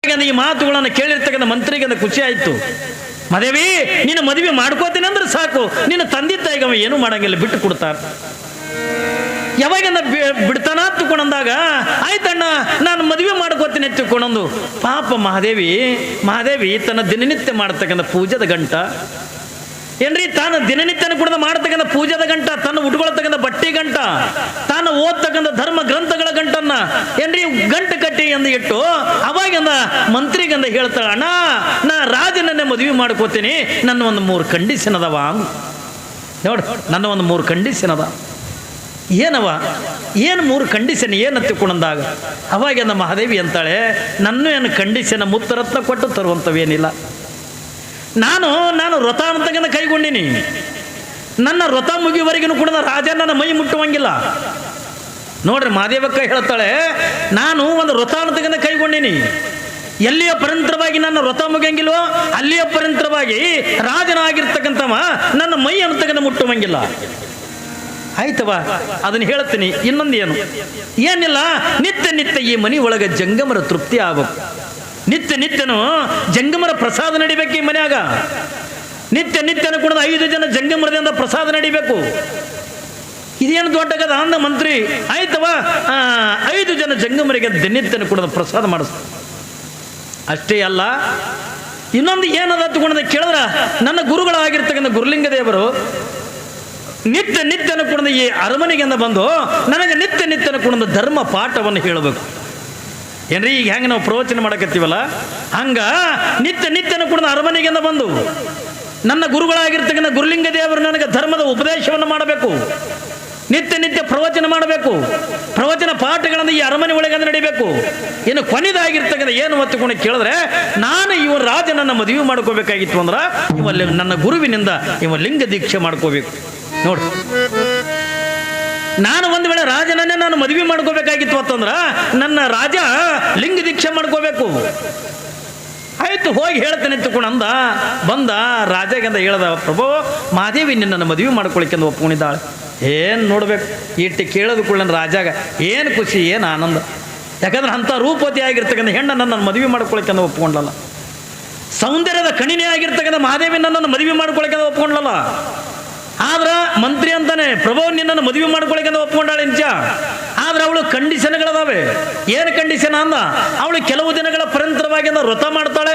ಈ ಮಾತುಗಳನ್ನು ಕೇಳಿರ್ತಕ್ಕಂಥ ಮಂತ್ರಿಗೆ ಖುಷಿ ಆಯ್ತು. ಮದೇವಿ ನೀನು ಮದುವೆ ಮಾಡ್ಕೋತೀನಿ ಅಂದ್ರೆ ಸಾಕು, ನಿನ್ನ ತಂದೆ ತಾಯಿಗೆ ಅವ ಏನು ಮಾಡಂಗಿಲ್ಲ, ಬಿಟ್ಟು ಕೊಡ್ತಾರ. ಯಾವಾಗ ಬಿಡ್ತಾನ ತಿಳ್ಕೊಂಡಂದಾಗ ಆಯ್ತಣ್ಣ ನಾನು ಮದುವೆ ಮಾಡ್ಕೋತೀನಿ ತಿಳ್ಕೊಂಡಂದು. ಪಾಪ ಮಹಾದೇವಿ ತನ್ನ ದಿನನಿತ್ಯ ಮಾಡ್ತಕ್ಕಂಥ ಪೂಜೆದ ಗಂಟ ಏನ್ರಿ, ತಾನು ದಿನನಿತ್ಯನ ಕೂಡ ಮಾಡ್ತಕ್ಕಂಥ ಪೂಜೆದ ಗಂಟ, ತಾನು ಉಟ್ಕೊಳ್ತಕ್ಕಂಥ ಬಟ್ಟೆ ಗಂಟ, ತಾನು ಓದ್ತಕ್ಕಂಥ ಧರ್ಮ ಗ್ರಂಥಗಳ ಗಂಟನ್ನ ಏನ್ರಿ ಗಂಟು ಕಟ್ಟಿ ಎಂದು ಇಟ್ಟು ಅವಾಗಿಂದ ಮಂತ್ರಿಗಂದ ಹೇಳ್ತಾಳ, ಅಣ್ಣ ನಾ ರಾಜನನ್ನೇ ಮದುವೆ ಮಾಡ್ಕೋತೀನಿ, ನನ್ನ ಒಂದು 3 ಕಂಡೀಷನ್ ಅದಾವ ನೋಡು, ನನ್ನ ಒಂದು 3 ಕಂಡೀಷನ್ ಅದ. ಏನವ ಏನು 3 ಕಂಡೀಷನ್ ಏನು ತಿಳ್ಕೊಂಡಂದಾಗ ಅವಾಗಿಂದ ಮಹಾದೇವಿ ಅಂತಾಳೆ, ನನ್ನ ಏನು ಕಂಡೀಷನ್ ಮುತ್ತರತ್ನ ಕೊಟ್ಟು ತರುವಂಥವೇನಿಲ್ಲ. ನಾನು ವ್ರತ ಅಂತಕ್ಕಂಥ ಕೈಗೊಂಡಿನಿ, ನನ್ನ ವ್ರತ ಮುಗಿಯವರೆಗೂ ಕೂಡ ರಾಜ ನನ್ನ ಮೈ ಮುಟ್ಟುವಂಗಿಲ್ಲ. ನೋಡ್ರಿ ಮಹಾದೇವಕ್ಕ ಹೇಳ್ತಾಳೆ, ನಾನು ಒಂದು ವ್ರತ ಅಂತಕ್ಕಂಥ ಕೈಗೊಂಡಿನಿ, ಎಲ್ಲಿಯ ಪರಂತರವಾಗಿ ನನ್ನ ವ್ರತ ಮುಗಿಯಂಗಿಲ್ವೋ ಅಲ್ಲಿಯ ಪರಂತರವಾಗಿ ರಾಜನಾಗಿರ್ತಕ್ಕಂಥವ ನನ್ನ ಮೈ ಅಂತಕ್ಕಂಥ ಮುಟ್ಟುವಂಗಿಲ್ಲ. ಆಯ್ತವ ಅದನ್ನು ಹೇಳ್ತೀನಿ. ಇನ್ನೊಂದು ಏನಿಲ್ಲ, ನಿತ್ಯ ಈ ಮನೆ ಒಳಗೆ ಜಂಗಮರ ತೃಪ್ತಿ ಆಗಬೇಕು. ನಿತ್ಯನೂ ಜಂಗಮರ ಪ್ರಸಾದ ನಡಿಬೇಕು ಈ ಮನ್ಯಾಗ. ನಿತ್ಯನೂ ಕೂಡ 5 ಜನ ಜಂಗಮರದಿಂದ ಪ್ರಸಾದ ನಡಿಬೇಕು. ಇದೇನು ದೊಡ್ಡಗದ ಅಂದ ಮಂತ್ರಿ. ಆಯ್ತವ 5 ಜನ ಜಂಗಮರಿಗೆ ದಿನನಿತ್ಯನೂ ಕೂಡ ಪ್ರಸಾದ ಮಾಡಿಸ್. ಅಷ್ಟೇ ಅಲ್ಲ, ಇನ್ನೊಂದು ಏನದ ತಗೊಂಡ ಕೇಳಿದ್ರ, ನನ್ನ ಗುರುಗಳಾಗಿರ್ತಕ್ಕಂಥ ಗುರುಲಿಂಗ ದೇವರು ನಿತ್ಯನೂ ಕೂಡ ಈ ಅರಮನೆಗೆಂದ ಬಂದು ನನಗೆ ನಿತ್ಯನೂ ಕೂಡ ಧರ್ಮ ಪಾಠವನ್ನು ಹೇಳಬೇಕು. ಏನ್ರಿ ಈಗ ಹೆಂಗೆ ನಾವು ಪ್ರವಚನ ಮಾಡಕತ್ತೀವಲ್ಲ ಹಂಗ ನಿತ್ಯನೂ ಕೂಡ ಅರಮನೆಗೆಂದ ಬಂದು ನನ್ನ ಗುರುಗಳಾಗಿರ್ತಕ್ಕಂಥ ಗುರುಲಿಂಗ ದೇವರು ನನಗೆ ಧರ್ಮದ ಉಪದೇಶವನ್ನು ಮಾಡಬೇಕು. ನಿತ್ಯ ಪ್ರವಚನ ಮಾಡಬೇಕು. ಪ್ರವಚನ ಪಾಠಗಳನ್ನು ಈ ಅರಮನೆ ಒಳಗೆ ನಡಿಬೇಕು. ಇನ್ನು ಕೊನೆದಾಗಿರ್ತಕ್ಕಂಥ ಏನು ಹೊತ್ತುಕೊಂಡು ಕೇಳಿದ್ರೆ, ನಾನು ಇವ ರಾಜನನ್ನ ಮದುವೆ ಮಾಡ್ಕೋಬೇಕಾಗಿತ್ತು ಅಂದ್ರ ಇವಲ್ಲಿ ನನ್ನ ಗುರುವಿನಿಂದ ಇವ ಲಿಂಗ ದೀಕ್ಷೆ ಮಾಡ್ಕೋಬೇಕು. ನೋಡು, ನಾನು ಒಂದು ವೇಳೆ ರಾಜನನ್ನೇ ನಾನು ಮದುವೆ ಮಾಡ್ಕೋಬೇಕಾಗಿತ್ತು ಅಂತಂದ್ರ ನನ್ನ ರಾಜ ಲಿಂಗ ದೀಕ್ಷೆ ಮಾಡ್ಕೋಬೇಕು. ಆಯ್ತು ಹೋಗಿ ಹೇಳ್ತೇನೆ ತಿಳ್ಕೊಂಡ ಬಂದ ರಾಜಗೆಂದ ಹೇಳ್ದ, ಪ್ರಭು ಮಹಾದೇವಿ ನಿನ್ನನ್ನು ಮದುವೆ ಮಾಡ್ಕೊಳಿಕೆಂದು ಒಪ್ಕೊಂಡಿದ್ದಾಳೆ. ಏನು ನೋಡ್ಬೇಕು, ಇಟ್ಟು ಕೇಳೋದು ಕೂಡ ನನ್ನ ರಾಜಾಗ ಏನು ಖುಷಿ, ಏನು ಆನಂದ. ಯಾಕಂದ್ರೆ ಅಂಥ ರೂಪವತಿ ಆಗಿರ್ತಕ್ಕಂಥ ಹೆಣ್ಣು ನನ್ನನ್ನು ಮದುವೆ ಮಾಡ್ಕೊಳಿಕೆಂದು ಒಪ್ಕೊಂಡಲ್ಲ. ಸೌಂದರ್ಯದ ಕಣಿನೇ ಆಗಿರ್ತಕ್ಕಂಥ ಮಹಾದೇವಿ ನನ್ನನ್ನು ಮದುವೆ ಮಾಡ್ಕೊಳಿಕೆಂದು ಒಪ್ಕೊಂಡಲ್ಲ. ಆದ್ರ ಮಂತ್ರಿ ಅಂತಾನೆ, ಪ್ರಭು ನಿನ್ನನ್ನು ಮದುವೆ ಮಾಡ್ಕೊಳಿಕೆಂದು ಒಪ್ಕೊಂಡಾಳೆ ನಿಜ. ಆದ್ರೆ ಅವಳು ಕಂಡೀಷನ್ಗಳದಾವೆ. ಏನು ಕಂಡೀಷನ್ ಅಂದ, ಅವಳು ಕೆಲವು ದಿನಗಳ ಪರಂತರವಾಗಿ ವ್ರತ ಮಾಡ್ತಾಳೆ.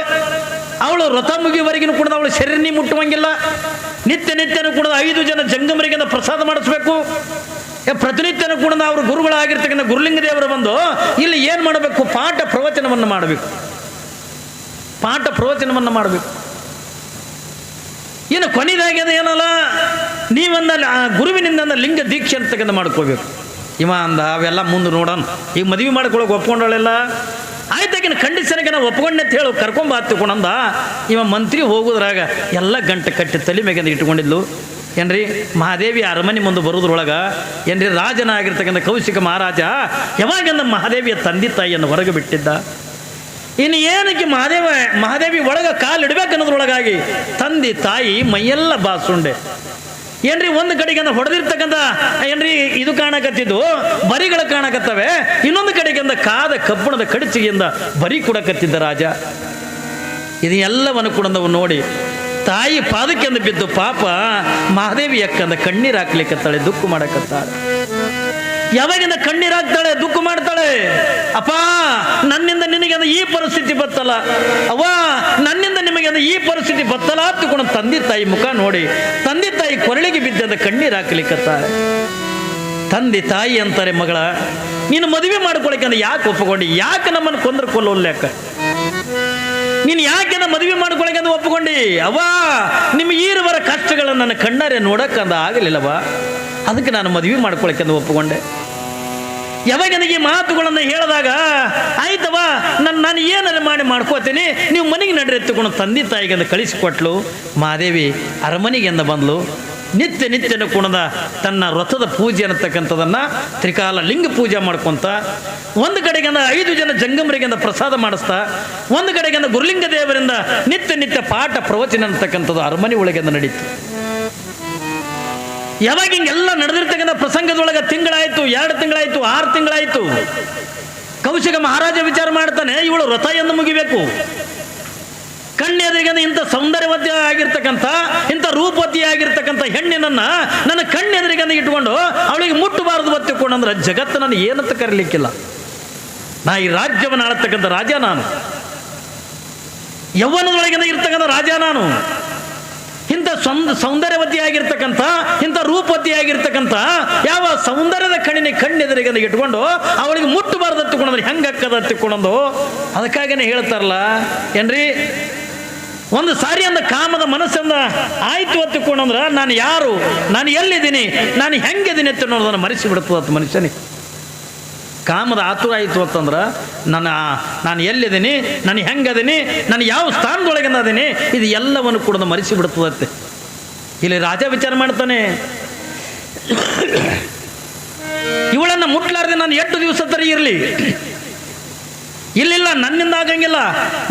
ಅವಳು ವ್ರತ ಮುಗಿಯವರೆಗೂ ಕೂಡ ಅವಳು ಶರೀರನಿ ಮುಟ್ಟುವಂಗಿಲ್ಲ. ನಿತ್ಯನೂ ಕೂಡ 5 ಜನ ಜಂಗಮರಿಗೆ ಪ್ರಸಾದ ಮಾಡಿಸ್ಬೇಕು. ಪ್ರತಿನಿತ್ಯನೂ ಕೂಡ ಅವ್ರ ಗುರುಗಳಾಗಿರ್ತಕ್ಕಂಥ ಗುರುಲಿಂಗ ದೇವರು ಬಂದು ಇಲ್ಲಿ ಏನು ಮಾಡಬೇಕು, ಪಾಠ ಪ್ರವಚನವನ್ನು ಮಾಡಬೇಕು. ಇನ್ನು ಕೊನೆದಾಗ್ಯದ ಏನಲ್ಲ, ನೀವಂದ ಗುರುವಿನಿಂದ ಲಿಂಗ ದೀಕ್ಷೆ ಅಂತಕ್ಕಂಥ ಮಾಡ್ಕೋಬೇಕು. ಇವ ಅಂದ ಅವೆಲ್ಲ ಮುಂದೆ ನೋಡೋಣ, ಈಗ ಮದುವೆ ಮಾಡ್ಕೊಳಕ್ಕೆ ಒಪ್ಕೊಂಡಳೆಲ್ಲ ಆಯ್ತಾಗಿನ ಕಂಡೀಷನ್ಗೆ ನಾವು ಒಪ್ಕೊಂಡೆ ಅಂತ ಹೇಳಿ ಕರ್ಕೊಂಬ ಹತ್ತಿಕೊಂಡಂದ. ಇವ ಮಂತ್ರಿ ಹೋಗೋದ್ರಾಗ ಎಲ್ಲ ಗಂಟೆ ಕಟ್ಟಿ ತಲೆ ಮೇಗಿಂದ ಇಟ್ಕೊಂಡಿದ್ಲು. ಏನ್ರಿ ಮಹಾದೇವಿ ಅರಮನೆ ಮುಂದೆ ಬರೋದ್ರೊಳಗೆ ಏನ್ರಿ ರಾಜನಾಗಿರ್ತಕ್ಕಂಥ ಕೌಶಿಕ ಮಹಾರಾಜ ಯಾವಾಗಿಂದ ಮಹಾದೇವಿಯ ತಂದೆ ತಾಯಿಯನ್ನು ಹೊರಗೆ ಬಿಟ್ಟಿದ್ದ. ಇನ್ನು ಏನಕ್ಕೆ ಮಹಾದೇವಿ ಒಳಗೆ ಕಾಲಿಡ್ಬೇಕನ್ನೋದ್ರೊಳಗಾಗಿ ತಂದೆ ತಾಯಿ ಮೈಯೆಲ್ಲ ಬಾಸುಂಡೆ. ಏನ್ರಿ ಒಂದು ಕಡೆಗೆ ಹೊಡೆದಿರ್ತಕ್ಕಂಥ ಏನ್ರಿ ಇದು ಕಾಣಕತ್ತಿದ್ದು ಬರಿಗಳು ಕಾಣಕತ್ತವೆ, ಇನ್ನೊಂದು ಕಡೆಗೆ ಕಾದ ಕಬ್ಬಣದ ಕಡಚಿಗೆಯಿಂದ ಬರಿ ಕೊಡಕತ್ತಿದ್ದ ರಾಜ. ಇದು ಎಲ್ಲವನ್ನು ಕೂಡ ನಾವು ನೋಡಿ ತಾಯಿ ಪಾದಕ್ಕೆಂದು ಬಿದ್ದು ಪಾಪ ಮಹಾದೇವಿ ಅಕ್ಕಂದ ಕಣ್ಣೀರು ಹಾಕ್ಲಿಕ್ಕತ್ತಾಳೆ, ದುಃಖ ಮಾಡಕತ್ತಾಳೆ. ಯಾವಾಗಿಂದ ಕಣ್ಣೀರಾಗ್ತಾಳೆ, ದುಃಖ ಮಾಡ್ತಾಳೆ. ಅಪ್ಪ ನನ್ನಿಂದ ನಿನಗೆ ಈ ಪರಿಸ್ಥಿತಿ ಬತ್ತಲ್ಲ, ಅವ್ವ ನನ್ನಿಂದ ನಿಮಗೆ ಈ ಪರಿಸ್ಥಿತಿ ಬತ್ತಲ್ಲ ಅಂತಕೊಂಡು ತಂದೆ ತಾಯಿ ಮುಖ ನೋಡಿ ತಂದೆ ತಾಯಿ ಕೊರಳಿಗೆ ಬಿದ್ದ ಕಣ್ಣೀರು ಹಾಕ್ಲಿಕ್ಕತ್ತಾಳೆ. ತಂದೆ ತಾಯಿ ಅಂತಾರೆ, ಮಗಳ ನೀನು ಮದುವೆ ಮಾಡ್ಕೊಳಕ್ಕೆ ಯಾಕೆ ಒಪ್ಪಿಕೊಂಡಿ, ಯಾಕೆ ನಮ್ಮನ್ನು ಕೊಂದ್ರೆ ಕೊಲ್ಲೋಲ್ಯಾಕ, ನೀನು ಯಾಕೆ ಮದುವೆ ಮಾಡ್ಕೊಳಕ್ಕೆ ಒಪ್ಪಿಕೊಂಡಿ? ಅವ್ವ ನಿಮ್ಗೆ ಈರುವರ ಕಷ್ಟಗಳನ್ನು ನನ್ನ ಕಣ್ಣಾರೆ ನೋಡಕ್ಕಂದ ಆಗಲಿಲ್ಲವ, ಅದಕ್ಕೆ ನಾನು ಮದುವೆ ಮಾಡ್ಕೊಳಕ್ಕೆ ಒಪ್ಪಿಕೊಂಡೆ. ಯಾವಾಗ ನನಗೆ ಮಾತುಗಳನ್ನು ಹೇಳಿದಾಗ ಆಯ್ತವ ನಾನು ಏನಾರ ಮಾಡ್ಕೋತೀನಿ, ನೀವು ಮನೆಗೆ ನಡ್ರಿ ಎತ್ತುಕೊಂಡು ತಂದೆ ತಾಯಿಗೆ ಕಳಿಸಿಕೊಟ್ಲು. ಮಹಾದೇವಿ ಅರಮನೆಗೆಂದ ಬಂದ್ಲು. ನಿತ್ಯನೂ ಕುಣದ ತನ್ನ ವ್ರತದ ಪೂಜೆ ಅನ್ನತಕ್ಕಂಥದನ್ನು ತ್ರಿಕಾಲ ಲಿಂಗ ಪೂಜೆ ಮಾಡ್ಕೊತ ಒಂದು ಕಡೆಗೆ 5 ಜನ ಜಂಗಮರಿಗೆ ಪ್ರಸಾದ ಮಾಡಿಸ್ತಾ, ಒಂದು ಕಡೆಗೆ ಗುರುಲಿಂಗ ದೇವರಿಂದ ನಿತ್ಯ ಪಾಠ ಪ್ರವಚನ ಅನ್ನತಕ್ಕಂಥದ್ದು ಅರಮನೆ ಒಳಗೆ ನಡೀತು. ಯಾವಾಗ ಹಿಂಗೆಲ್ಲ ನಡೆದಿರ್ತಕ್ಕಂಥ ಪ್ರಸಂಗದೊಳಗೆ ತಿಂಗಳಾಯ್ತು, 2 ತಿಂಗಳಾಯ್ತು, 6 ತಿಂಗಳಾಯ್ತು. ಕೌಶಿಕ ಮಹಾರಾಜ ವಿಚಾರ ಮಾಡ್ತಾನೆ, ಇವಳು ವ್ರತ ಎಂದು ಮುಗಿಬೇಕು. ಕಣ್ಣೆದುರಿಗೆ ಇಂಥ ಸೌಂದರ್ಯವತಿ ಆಗಿರ್ತಕ್ಕಂಥ, ಇಂಥ ರೂಪವತಿ ಆಗಿರ್ತಕ್ಕಂಥ ಹೆಣ್ಣಿನನ್ನ ನನ್ನ ಕಣ್ಣೆದುರಿಗೆ ಇಟ್ಕೊಂಡು ಅವಳಿಗೆ ಮುಟ್ಟಬಾರದು ಬತ್ತಿಕೊಂಡಂದ್ರೆ ಜಗತ್ತು ನಾನು ಏನಂತ ಕರೀಲಿಕ್ಕಿಲ್ಲ. ನಾ ಈ ರಾಜ್ಯವನ್ನು ಆಳತಕ್ಕಂಥ ರಾಜ ನಾನು, ಯೌವನದೊಳಗಿಂದ ಇರ್ತಕ್ಕಂಥ ರಾಜ ನಾನು. ಇಂಥ ಸೌಂದರ್ಯವತಿ ಆಗಿರ್ತಕ್ಕಂಥ, ಇಂಥ ರೂಪವತಿ ಆಗಿರ್ತಕ್ಕಂಥ ಯಾವ ಸೌಂದರ್ಯದ ಕಣ್ಣೆದುರಿಗೆ ಇಟ್ಕೊಂಡು ಅವಳಿಗೆ ಮುಟ್ಟಬಾರ್ದು ಹತ್ತಿಕೊಂಡ್ರೆ ಹೆಂಗೆ ಅಕ್ಕದ ಹತ್ತಿಕೊಂಡಂದು. ಅದಕ್ಕಾಗಿನೇ ಹೇಳ್ತಾರಲ್ಲ ಏನ್ರಿ, ಒಂದು ಸಾರಿ ಅಂದ ಕಾಮದ ಮನಸ್ಸಿಂದ ಆಯ್ತು ಹತ್ತಿಕೊಂಡ್ರೆ ನಾನು ಯಾರು, ನಾನು ಎಲ್ಲಿದ್ದೀನಿ, ನಾನು ಹೆಂಗಿದ್ದೀನಿ ಅಂತ ಅನ್ನೋದನ್ನು ಮರೆಸಿ ಬಿಡ್ತದ ಮನುಷ್ಯನಿಗೆ. ಕಾಮದ ಆತುರ ಆಯಿತು ಅಂತಂದ್ರೆ ನಾನು ಎಲ್ಲಿದ್ದೀನಿ, ನಾನು ಹೆಂಗದೀನಿ, ನಾನು ಯಾವ ಸ್ಥಾನದೊಳಗಿಂದ ಅದೀನಿ, ಇದು ಎಲ್ಲವನ್ನು ಕೂಡ ಮರೆಸಿ ಬಿಡ್ತದತ್ತೆ. ಇಲ್ಲಿ ರಾಜ ವಿಚಾರ ಮಾಡ್ತಾನೆ, ಇವಳನ್ನು ಮುಟ್ಲಾರ್ದೆ ನಾನು 8 ದಿವಸ ತರಿ ಇರಲಿ, ಇಲ್ಲಿಲ್ಲ ನನ್ನಿಂದ ಆಗಂಗಿಲ್ಲ,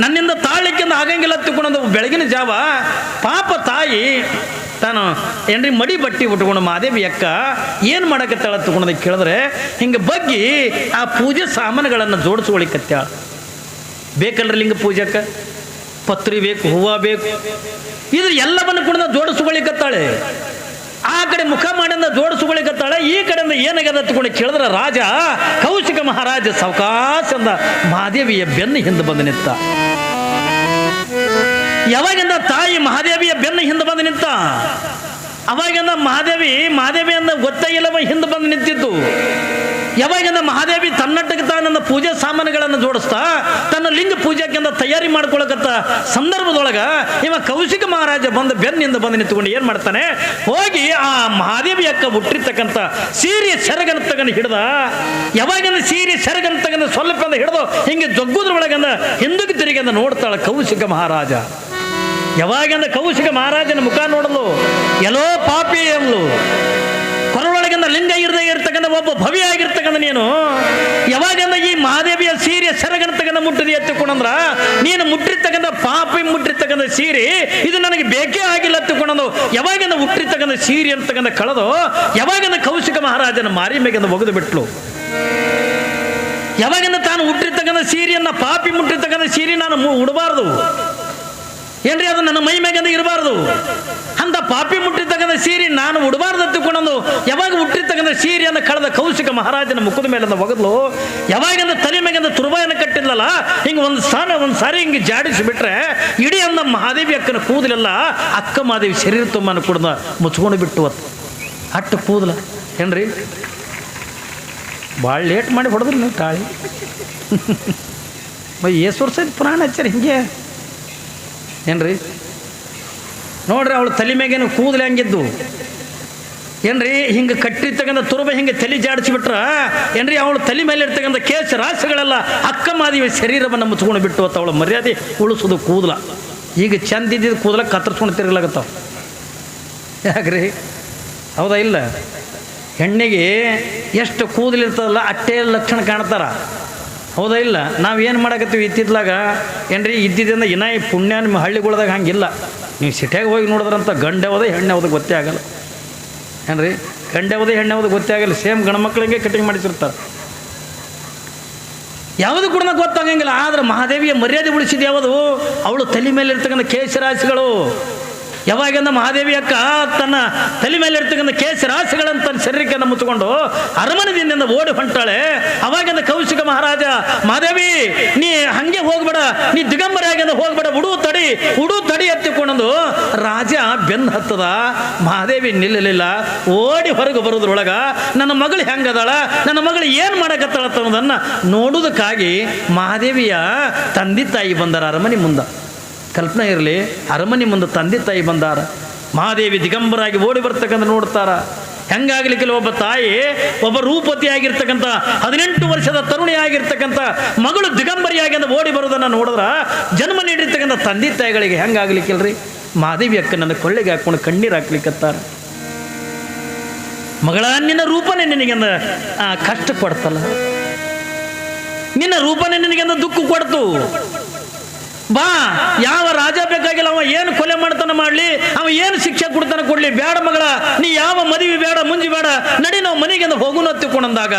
ನನ್ನಿಂದ ತಾಳ್ಲಿಕ್ಕಿಂದ ಆಗಂಗಿಲ್ಲ ತಿಳ್ಕೊಂಡು ಬೆಳಗಿನ ಜಾವ ಪಾಪ ತಾಯಿ ತಾನು ಏನ್ರಿ ಮಡಿ ಬಟ್ಟಿ ಉಟ್ಕೊಂಡು ಮಾದೇವಿ ಅಕ್ಕ ಏನು ಮಾಡಕತ್ತಾಳ ತಗೊಂಡೋದಕ್ಕೆ ಕೇಳಿದ್ರೆ ಹಿಂಗೆ ಬಗ್ಗಿ ಆ ಪೂಜೆ ಸಾಮಾನುಗಳನ್ನು ಜೋಡಿಸ್ಕೊಳಿಕತ್ತಾಳ. ಬೇಕಲ್ರಿ ಲಿಂಗ ಪೂಜಕ್ಕೆ ಪತ್ರಿ ಬೇಕು, ಹೂವು ಬೇಕು, ಇದ್ರ ಎಲ್ಲವನ್ನು ಕೂಡ ಜೋಡಿಸ್ಕೊಳಿಕತ್ತಾಳೆ. ಆ ಕಡೆ ಮುಖ ಮಾಡಿಂದ ಜೋಡಿಸ್ಕೊಳಿಕತ್ತಾಳೆ, ಈ ಕಡೆಯಿಂದ ಏನಾಗದ ತಗೊಂಡು ಕೇಳಿದ್ರೆ ರಾಜ ಕೌಶಿಕ ಮಹಾರಾಜ ಸಾವಕಾಶದಿಂದ ಮಹಾದೇವಿಯ ಬೆನ್ನು ಹಿಂದೆ ಬಂದು ನಿಂತ. ಯಾವಾಗಿಂದ ತಾಯಿ ಮಹಾದೇವಿಯ ಬೆನ್ನು ಹಿಂದೆ ಬಂದು ನಿಂತ, ಅವಾಗಿಂದ ಮಹಾದೇವಿ ಅಂದ ಗೊತ್ತೇ ಇಲ್ಲವ ಹಿಂದೆ ಬಂದು ನಿಂತಿದ್ದು. ಯಾವಾಗಿಂದ ಮಹಾದೇವಿ ತನ್ನಟ್ಟಕ್ಕೆ ತಾನನ್ನ ಪೂಜೆ ಸಾಮಾನುಗಳನ್ನು ಜೋಡಿಸ್ತಾ ತನ್ನ ಲಿಂಗ ಪೂಜೆಗಿಂತ ತಯಾರಿ ಮಾಡ್ಕೊಳಕತ್ತ ಸಂದರ್ಭದೊಳಗ ಇವ ಕೌಶಿಕ ಮಹಾರಾಜ ಬಂದು ಬೆನ್ನಿಂದ ಬಂದು ನಿಂತ್ಕೊಂಡು ಏನ್ ಮಾಡ್ತಾನೆ, ಹೋಗಿ ಆ ಮಹಾದೇವಿ ಅಕ್ಕ ಹುಟ್ಟಿರ್ತಕ್ಕಂಥ ಸೀರೆ ಸೆರಗನ ತಗನ ಹಿಡ್ದ. ಯಾವಾಗಿಂದ ಸೀರೆ ಸೆರಗನ ತಗನ ಸ್ವಲ್ಪ ಅಂದ ಹಿಡ್ದು ಹಿಂಗೆ ಜಗ್ಗುದ್ರೊಳಗಂದ ಹಿಂದಕ್ಕೆ ತಿರುಗಿಂದ ನೋಡ್ತಾಳ ಕೌಶಿಕ ಮಹಾರಾಜ. ಯಾವಾಗಿಂದ ಕೌಶಿಕ ಮಹಾರಾಜನ ಮುಖ ನೋಡಲು ಎಲ್ಲೋ ಪಾಪಿ ಎಂದ್ಲು, ಕೊರಳೊಳಗಿಂದ ಲಿಂಗ ಇರ್ತಕ್ಕಂಥ ಒಬ್ಬ ಭವ್ಯ ಆಗಿರ್ತಕ್ಕಂಥ ನೀನು ಯಾವಾಗಿಂದ ಈ ಮಹಾದೇವಿಯ ಸೀರೆ ಸೆರಗನ ತಗನ ಮುಟ್ಟಿದೆ ಎತ್ತಿಕೊಂಡ್ರ ನೀನು ಮುಟ್ಟಿರ್ತಕ್ಕಂಥ ಪಾಪಿ ಮುಟ್ಟಿರ್ತಕ್ಕಂಥ ಸೀರೆ ಇದು ನನಗೆ ಬೇಕೇ ಆಗಿಲ್ಲ ಎತ್ತಿಕೊಂಡು ಯಾವಾಗಿಂದ ಹುಟ್ಟಿರ್ತಕ್ಕಂಥ ಸೀರೆ ಅಂತಕ್ಕಂಥ ಕಳೆದು ಯಾವಾಗಿಂದ ಕೌಶಿಕ ಮಹಾರಾಜನ ಮಾರಿ ಮೇಗಿಂದ ಒಗೆದು ಬಿಟ್ಲು. ಯಾವಾಗಿಂದ ತಾನು ಹುಟ್ಟಿರ್ತಕ್ಕಂಥ ಸೀರೆಯನ್ನ ಪಾಪಿ ಮುಟ್ಟಿರ್ತಕ್ಕಂಥ ಸೀರೆ ನಾನು ಉಡಬಾರ್ದು ಏನ್ರಿ, ಅದು ನನ್ನ ಮೈ ಮೇಗಂದ ಇರಬಾರ್ದು, ಅಂತ ಪಾಪಿ ಮುಟ್ಟಿರ್ತಕ್ಕಂಥ ಸೀರೆ ನಾನು ಉಡಬಾರ್ದು ಹತ್ತಿಕೊಂಡು ಯಾವಾಗ ಹುಟ್ಟಿರ್ತಕ್ಕಂಥ ಸೀರೆಯನ್ನು ಕಳೆದ ಕೌಶಿಕ ಮಹಾರಾಜನ ಮುಖದ ಮೇಲಿಂದ ಒಗದ್ಲು. ಯಾವಾಗಿಂದ ತಲೆ ಮೇಗಿಂದ ತುರ್ಬಾಯನ್ನು ಕಟ್ಟಿಲ್ಲಲ್ಲ, ಹಿಂಗೆ ಒಂದು ಸಾರಿ ಹಿಂಗೆ ಜಾಡಿಸಿ ಬಿಟ್ರೆ ಇಡೀ ಅಂದ ಮಹಾದೇವಿ ಅಕ್ಕನ ಕೂದಲೆಲ್ಲ ಅಕ್ಕ ಮಹಾದೇವಿ ಶರೀರ ತುಂಬಾನು ಕೂಡ ಮುಚ್ಕೊಂಡು ಬಿಟ್ಟು ಅಟ್ಟು ಕೂದಲ ಏನ್ರಿ. ಭಾಳ ಲೇಟ್ ಮಾಡಿ ಹೊಡೆದ್ರಿ ನೀವು ತಾಳಿ. ಎಷ್ಟು ವರ್ಷ ಪುರಾಣ ಹಚ್ಚಾರ ಹಿಂಗೆ ಏನ್ರಿ. ನೋಡ್ರಿ ಅವಳು ತಲೆ ಮೇಗೇನು ಕೂದಲು ಹೆಂಗಿದ್ದು ಏನ್ರಿ, ಹಿಂಗೆ ಕಟ್ಟಿರ್ತಕ್ಕಂಥ ತುರುಬ ಹಿಂಗೆ ತಲೆ ಜಾಡಿಸಿಬಿಟ್ರ ಏನ್ರಿ, ಅವಳು ತಲೆ ಮೇಲೆ ಇರ್ತಕ್ಕಂಥ ಕೇಶ ರಾಶಿಗಳೆಲ್ಲ ಅಕ್ಕ ಮಾದೇವಿ ಶರೀರವನ್ನು ಮುಚ್ಕೊಂಡು ಬಿಟ್ಟು ಅವಳ ಮರ್ಯಾದೆ ಉಳಿಸೋದು ಕೂದಲ. ಈಗ ಚಂದ ಇದ್ದಿದ್ದು ಕೂದಲ ಕತ್ತರಿಸ್ಕೊಂಡು ತಿರುಗಲಾಗತ್ತಾವ. ಯಾಕ್ರಿ, ಹೌದಾ ಇಲ್ಲ? ಹೆಣ್ಣಿಗೆ ಎಷ್ಟು ಕೂದಲಿರ್ತದಲ್ಲ ಅಷ್ಟೇ ಲಕ್ಷಣ ಕಾಣ್ತಾರ, ಹೌದಾ ಇಲ್ಲ? ನಾವೇನು ಮಾಡಕತ್ತೀವಿ ಇತ್ತಿದ್ಲಾಗ ಏನ್ರಿ, ಇದ್ದಿದ್ದರಿಂದ ಇನ್ನ ಈ ಪುಣ್ಯ ನಿಮ್ಮ ಹಳ್ಳಿಗಳ್ದಾಗ ಹಂಗಿಲ್ಲ. ನೀವು ಸಿಟಿಯಾಗ ಹೋಗಿ ನೋಡಿದ್ರಂತ ಗಂಡ ಯಾವ್ದು ಹೆಣ್ಣು ಯಾವುದು ಗೊತ್ತೇ ಆಗಲ್ಲ ಏನ್ರಿ. ಗಂಡ ಯಾವ್ದು ಹೆಣ್ಣು ಯಾವುದು ಗೊತ್ತೇ ಆಗಲ್ಲ, ಸೇಮ್ ಗಂಡು ಮಕ್ಕಳಿಗೆ ಕಟಿಂಗ್ ಮಾಡಿಸಿರ್ತಾರೆ, ಯಾವುದು ಕೂಡ ಗೊತ್ತಾಗಂಗಿಲ್ಲ. ಆದ್ರೆ ಮಹಾದೇವಿಯ ಮರ್ಯಾದೆ ಉಳಿಸಿದ ಯಾವುದು, ಅವಳು ತಲೆ ಮೇಲೆ ಇರ್ತಕ್ಕಂಥ ಕೇಶರಾಶಿಗಳು. ಯಾವಾಗಿಂದ ಮಹಾದೇವಿ ಅಕ್ಕ ತನ್ನ ತಲೆ ಮೇಲೆ ಇರ್ತಕ್ಕಂಥ ಕೇಶರಾಶಿಗಳನ್ನು ತನ್ನ ಶರೀರಕ್ಕೆ ಮುಚ್ಚಿಕೊಂಡು ಅರಮನೆದಿಂದ ಓಡಿ ಹೊಂಟಾಳೆ. ಅವಾಗಿಂದ ಕೌಶಿಕ ಮಹಾರಾಜ ಮಹಾದೇವಿ ನೀ ಹಂಗೆ ಹೋಗ್ಬೇಡ, ನೀ ದಿಗಂಬರಾಗಿಂದ ಹೋಗ್ಬೇಡ, ಉಡು ತಡಿ ಎತ್ತಿಕೊಂಡು ರಾಜ ಬೆನ್ನು ಹತ್ತದ. ಮಹಾದೇವಿ ನಿಲ್ಲಲಿಲ್ಲ, ಓಡಿ ಹೊರಗೆ ಬರೋದ್ರೊಳಗ ನನ್ನ ಮಗಳು ಹೆಂಗದಾಳ, ನನ್ನ ಮಗಳು ಏನು ಮಾಡಕತ್ತಾಳ ಅನ್ನೋದನ್ನು ನೋಡುವುದಕ್ಕಾಗಿ ಮಹಾದೇವಿಯ ತಂದೆ ತಾಯಿ ಬಂದಾರ ಅರಮನೆ ಮುಂದೆ. ಕಲ್ಪನೆ ಇರಲಿ, ಅರಮನೆ ಮುಂದೆ ತಂದೆ ತಾಯಿ ಬಂದಾರ. ಮಹಾದೇವಿ ದಿಗಂಬರಾಗಿ ಓಡಿ ಬರ್ತಕ್ಕಂಥ ನೋಡ್ತಾರ. ಹೆಂಗಾಗ್ಲಿಕ್ಕಿಲ್ಲ, ಒಬ್ಬ ತಾಯಿ ಒಬ್ಬ ರೂಪತಿ ಆಗಿರ್ತಕ್ಕಂಥ 18 ವರ್ಷದ ತರುಣಿ ಆಗಿರ್ತಕ್ಕಂಥ ಮಗಳು ದಿಗಂಬರಿಯಾಗಿ ಅಂತ ಓಡಿ ಬರೋದನ್ನು ನೋಡಿದ್ರ ಜನ್ಮ ನೀಡಿರ್ತಕ್ಕಂಥ ತಂದೆ ತಾಯಿಗಳಿಗೆ ಹೆಂಗಾಗ್ಲಿಕ್ಕಿಲ್ರಿ. ಮಹಾದೇವಿ ಅಕ್ಕ ನನ್ನ ಕೊಳ್ಳೆಗೆ ಹಾಕೊಂಡು ಕಣ್ಣೀರು ಹಾಕ್ಲಿಕ್ಕತ್ತಾರ. ಮಗಳ ನಿನ್ನ ರೂಪನೇ ನಿನಗೆಂದ ಕಷ್ಟ ಕೊಡ್ತಲ್ಲ, ನಿನ್ನ ರೂಪನೇ ನಿನಗೆಂದ ದುಃಖ ಕೊಡ್ತು. ಬಾ, ಯಾವ ರಾಜ ಬೇಕಾಗಿಲ್ಲ, ಅವ ಏನು ಕೊಲೆ ಮಾಡ್ತಾನ ಮಾಡಲಿ, ಅವ ಏನು ಶಿಕ್ಷೆ ಕೊಡ್ತಾನ ಕೊಡ್ಲಿ, ಬೇಡ ಮಗಳ ನೀ ಯಾವ ಮದುವೆ ಬೇಡ ಮುಂಜಿ ಬೇಡ, ನಡಿ ನಾವು ಮನೆಗೆಂದ ಹೋಗುನ ತಿಳ್ಕೊಂಡಂದಾಗ